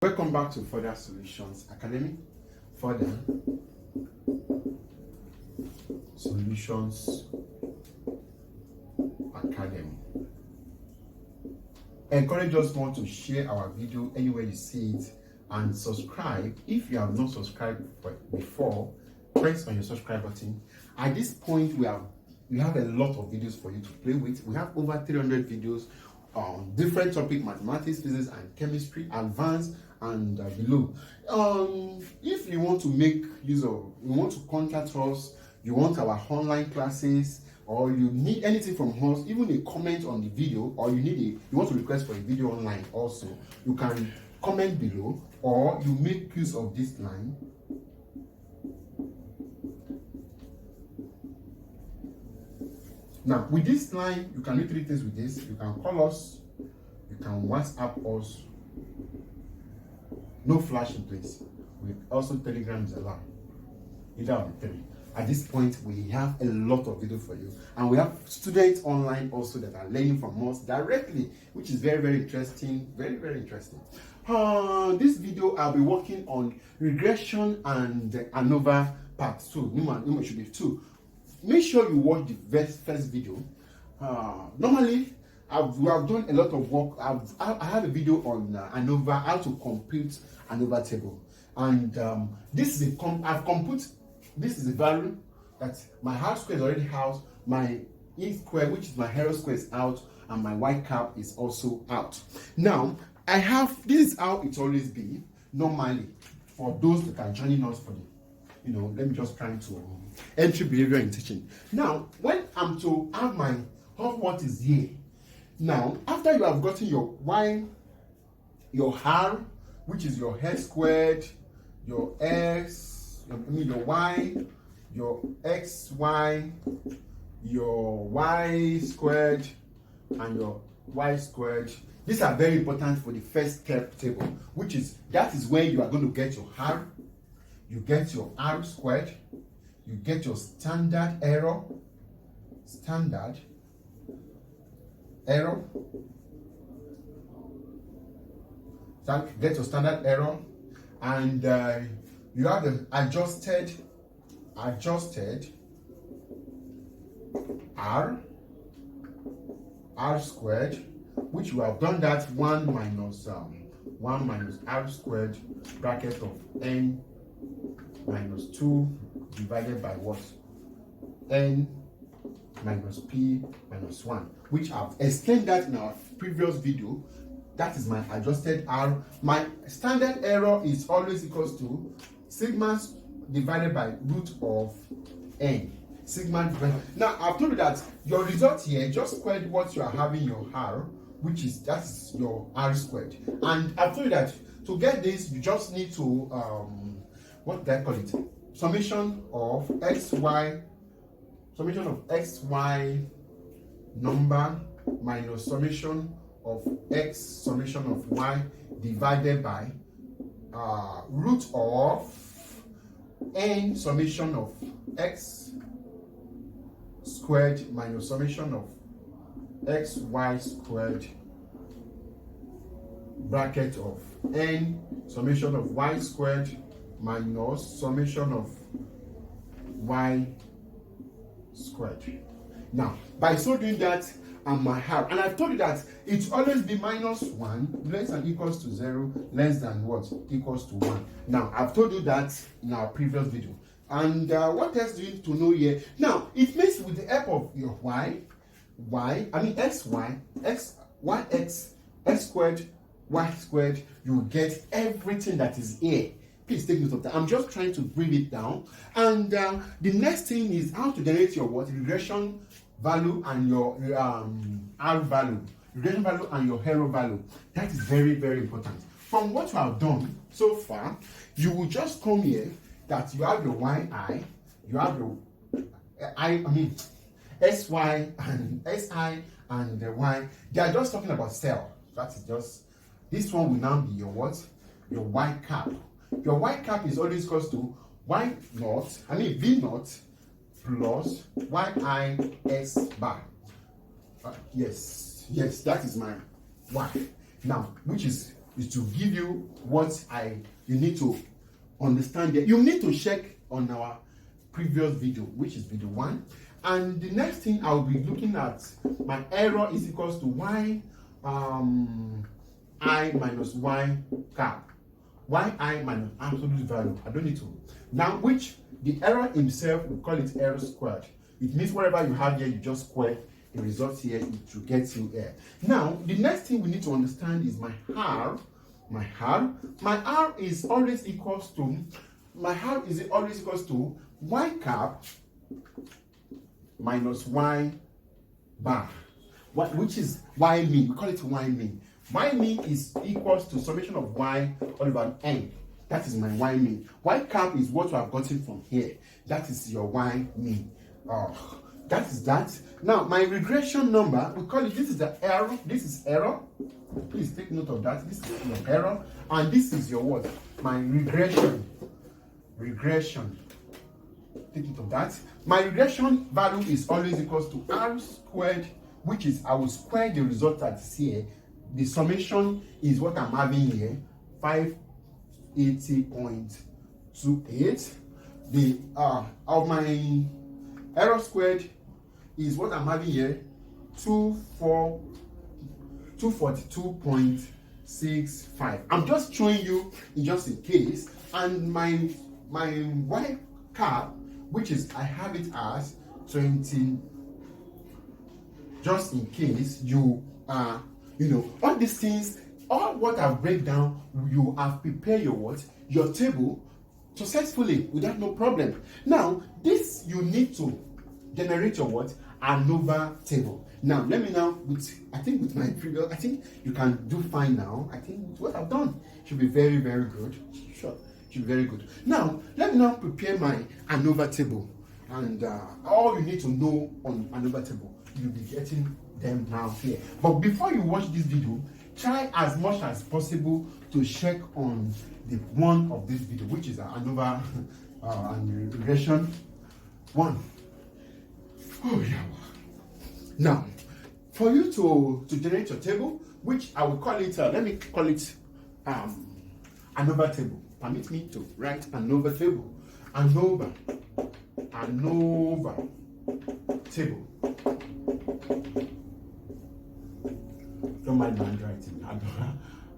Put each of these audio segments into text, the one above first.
Welcome back to Further Solutions Academy. Further Solutions Academy. Encourage us more to share our video anywhere you see it and subscribe. If you have not subscribed before, press on your subscribe button. At this point, we have a lot of videos for you to play with. We have over 300 videos on different topics: mathematics, physics, and chemistry, advanced and below. If you want to make use of, you want to contact us, you want our online classes, or you need anything from us, even a comment on the video, or you want to request for a video online also, you can comment below, or you make use of this line. Now, with this line, you can do three things with this. You can call us, you can WhatsApp us. No flash in place. Also, Telegram is allowed. Either of the three. At this point, we have a lot of videos for you, and we have students online also that are learning from us directly, which is very, very interesting. Very, very interesting. This video, I'll be working on regression and ANOVA part 2. It should be 2. Make sure you watch the first video. Normally, we have done a lot of work. I have a video on ANOVA, how to compute ANOVA table, and this is this is a value that my R square is already out, my E square, which is my hero square, is out, and my Y cap is also out. Now this is how it always be normally for those that are joining us for the, let me just try to entry behavior in teaching. Now, when I'm to have what is here. Now, after you have gotten your Y, your R, which is your X squared, your X, your Y, your XY, your Y squared, and your Y squared. These are very important for the first step table, that is where you are going to get your R, you get your R squared, you get your standard error, get your standard error, and you have the adjusted R squared, which we have done that 1 minus R squared bracket of N minus 2 divided by what? N minus P minus 1, which I've explained that in our previous video. That is my adjusted R. My standard error is always equals to sigma divided by root of N. Now, I've told you that your result here just squared what you are having your R, that's your R squared. And I've told you that to get this, you just need to, what do I call it? Summation of XY number minus summation of X summation of Y divided by root of N summation of X squared minus summation of XY squared bracket of N summation of Y squared minus summation of Y squared. Now, by so doing that, and my R, and I've told you that it always be minus 1 less than equals to 0 less than what equals to 1. Now, I've told you that in our previous video. And what else do you need to know here? Now, it means with the help of your X squared, Y squared, you get everything that is here. Please take note of that. I'm just trying to bring it down. And the next thing is how to generate your regression value and your R value. Regression value and your hero value. That is very, very important. From what you have done so far, you will just come here that you have your YI, you have your SY and SI and the Y. They are just talking about cell. That is just, this one will now be your what? Your Y cap. Your Y cap is always equals to V naught plus YIS bar. Yes, that is my Y. Now, which is is to give you what you need to understand it. You need to check on our previous video, which is video 1. And the next thing I'll be looking at, my error is equals to y I minus y cap. Y minus absolute value. I don't need to. Now, which the error himself, we call it error squared. It means whatever you have here, you just square the result here, it will get you here. Now, the next thing we need to understand is my R. My R is always equals to, y cap minus y bar, which is y mean. We call it y mean. Y mean is equals to summation of y all over n. That is my y mean. Y cap is what you have gotten from here. That is your y mean. That is that. Now, my regression number, we call it, this is the error. This is error. Please take note of that. This is your error. And this is your what? My regression. Take note of that. My regression value is always equals to r squared, which is, I will square the result that is here. The summation is what I'm having here, 580.28. The of my error squared is what I'm having here, 242.65. I'm just showing you just in case. And my y cap, which is, I have it as 20, just in case you are, all these things, all what I've break down, you have prepared your what? Your table successfully without no problem. Now, this you need to generate your what? ANOVA table. Now, let me now, with my previous, I think you can do fine now. I think with what I've done should be very, very good. Sure, should be very good. Now, let me now prepare my ANOVA table. And all you need to know on ANOVA table, you'll be getting them now here. But before you watch this video, try as much as possible to check on the one of this video, which is ANOVA and regression 1. Oh yeah. Now, for you to generate your table, which I will call it, let me call it ANOVA table. Permit me to write ANOVA table. ANOVA table. Don't mind my handwriting. I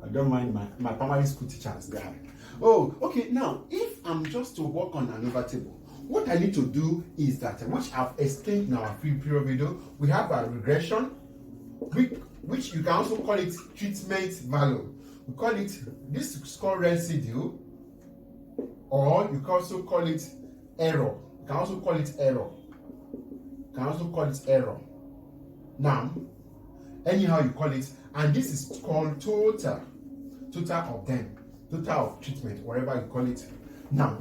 don't mind my primary school teachers there. Oh, okay. Now, if I'm just to work on ANOVA table, what I need to do is that, which I've explained in our previous video, we have a regression, which you can also call it treatment value. We call it, this is called residue, or you can also call it error. You can also call it error. Now, anyhow you call it, and this is called total of them, total of treatment, whatever you call it. Now,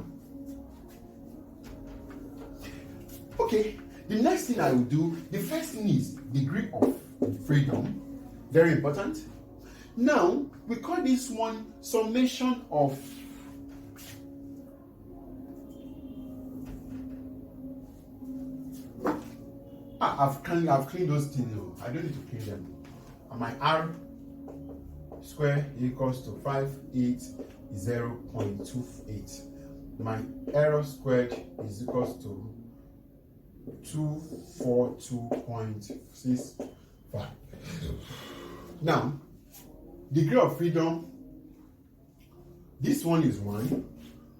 okay, the next thing I will do, the first thing is degree of freedom, very important. Now, we call this one summation of I've cleaned those things. I don't need to clean them. And my R square equals to 580.28. My error squared is equals to 242.65. Now, degree of freedom, this one is 1,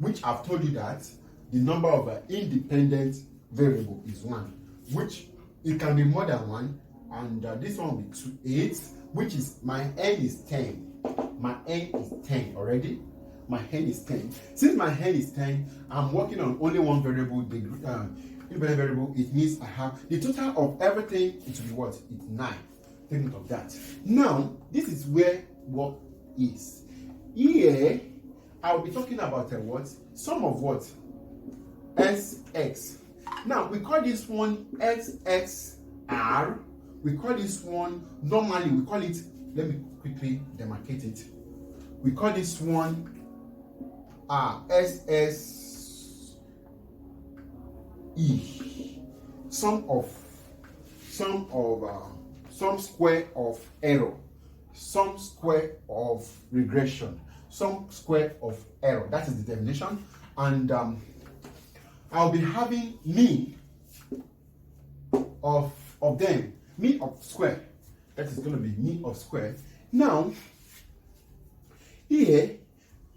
which I've told you that the number of independent variable is 1, which it can be more than 1, and this one will be 8, which is my n is 10. My n is 10 already. My n is 10. Since my n is 10, I'm working on only one variable, the independent variable. It means I have the total of everything. It will be what? It's 9. Take note of that. Now, this is where what is. Here, I'll be talking about what? Sum of what? Sx. Now, we call this one SXR. We call this one, normally we call it, let me quickly demarcate it. We call this one SSE. Sum square of error. sum square of regression, sum square of error. That is the definition. And I'll be having mean of them, mean of square. That is going to be mean of square. Now, here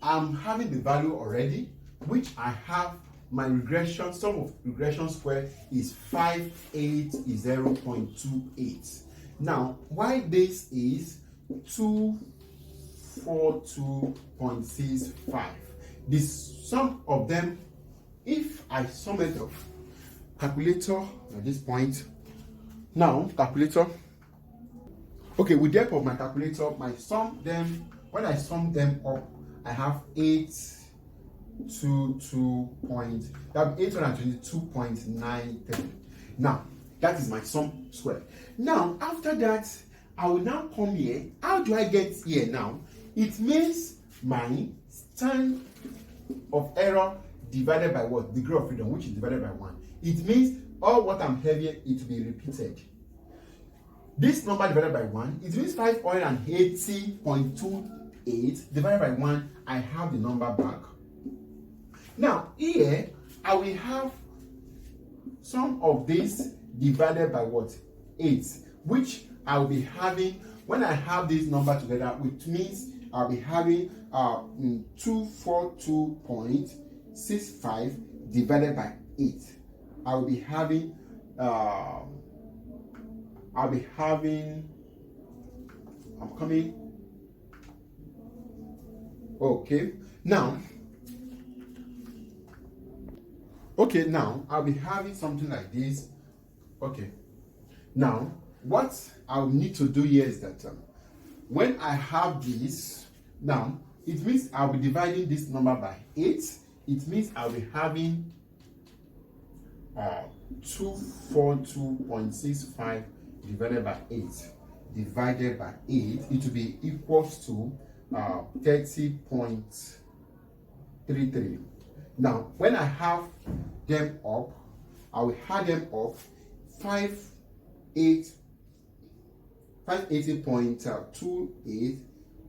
I'm having the value already, which I have my regression, sum of regression square is 580.28. Now, why this is 242.65. The sum of them, if I sum it up, calculator at this point, now calculator, okay, with the help of my calculator, my sum them, when I sum them up, I have 822.93. Now, that is my sum square. Now, after that, I will now come here. How do I get here now? It means my stand of error divided by what? Degree of freedom, which is divided by 1. It means all what I'm having, it will be repeated. This number divided by 1, it means 580.28 divided by 1, I have the number back. Now, here, I will have sum of this divided by what? 8, which I will be having, when I have this number together, which means I'll be having 242.65 divided by 8. I will be having, okay, now, I'll be having something like this. Okay, now, what I'll need to do here is that when I have this, now, it means I'll be dividing this number by 8. It means I'll be having 242.65 divided by 8. Divided by 8, it will be equals to 30.33. Now, when I have them up, I will add them up 580.28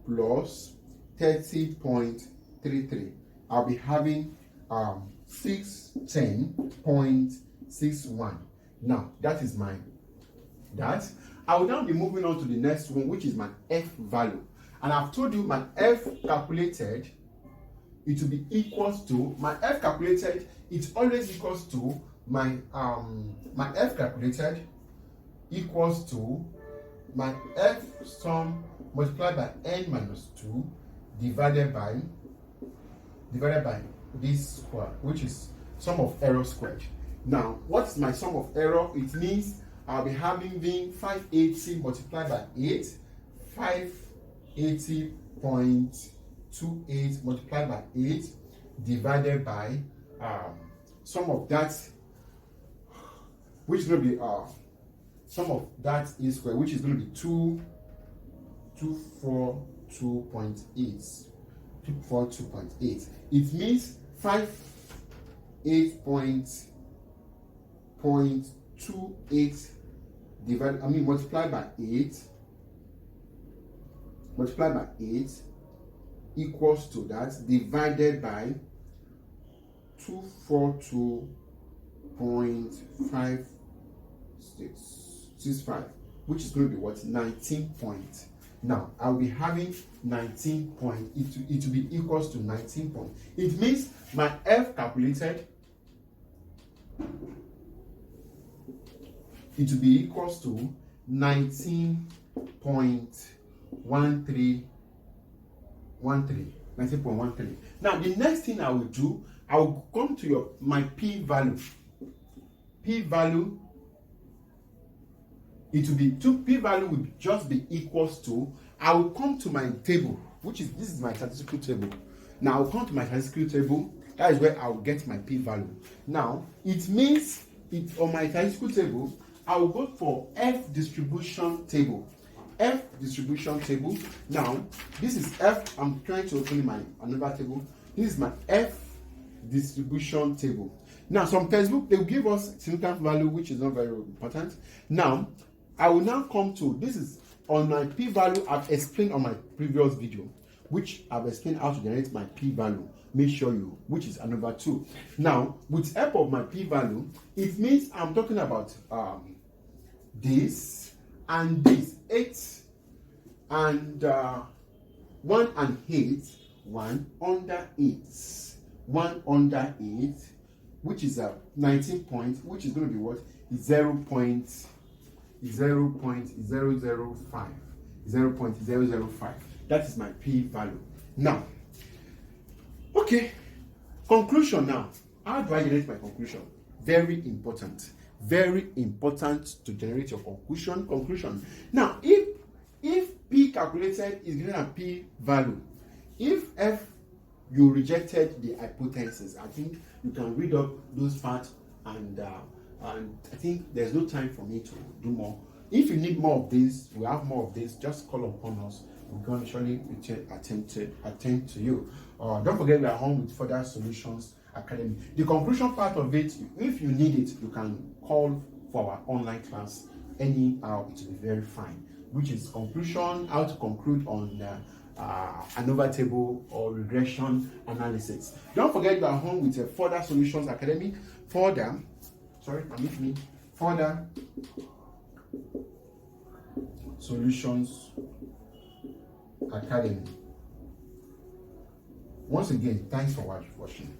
plus 30.33. I'll be having 610.61. Now, that is mine. That I will now be moving on to the next one, which is my F value. And I've told you my F calculated, it will be equals to, my F calculated, it always equals to my F calculated equals to my F sum multiplied by n minus 2 divided by this square, which is sum of error squared. Now, what's my sum of error? It means I'll be having 580 multiplied by 8, 580.28 multiplied by 8 divided by sum of that, which is going to be sum of that a square, which is going to be 242.8. 242.8. It means 58.28 multiplied by 8 equals to that divided by 242.565, which is going to be what? 19 points. Now, I'll be having 19 points. It will be equals to 19 points. It means my F calculated, it will be equals to 19.13. Now, the next thing I will do, I will come to my P value. P value, it will be P value will just be equals to, I will come to my table, which is, this is my statistical table. Now, I'll come to my statistical table. That is where I'll get my P value. Now, it means on my statistical table, I will go for F distribution table. F distribution table. Now, this is F. I'm trying to open my another table. This is my F distribution table. Now, some textbook, they will give us significant value, which is not very important. Now, I will now come to, this is on my p-value, I've explained on my previous video, which I've explained how to generate my p-value. Make sure you, which is ANOVA 2. Now, with help of my p-value, it means I'm talking about this and this, 8 and 1 and 8, 1 under 8, 1 under 8, which is a 19 point, which is going to be what? 0.005. 0.005. That is my p-value. Now, okay, conclusion now. How do I generate my conclusion? Very important. Very important to generate your conclusion. Now, if P calculated is greater than P value, if F you rejected the hypothesis, I think you can read up those facts, and I think there's no time for me to do more. If you need more of this, we have more of this, just call upon us. We're going to surely attend to you. Don't forget, we are home with Further Solutions Academy. The conclusion part of it, if you need it, you can call for our online class. Anyhow, it will be very fine. Which is conclusion, how to conclude on ANOVA table or regression analysis. Don't forget, you are home with Further Solutions Academy. Further Solutions Academy. Once again, thanks for watching.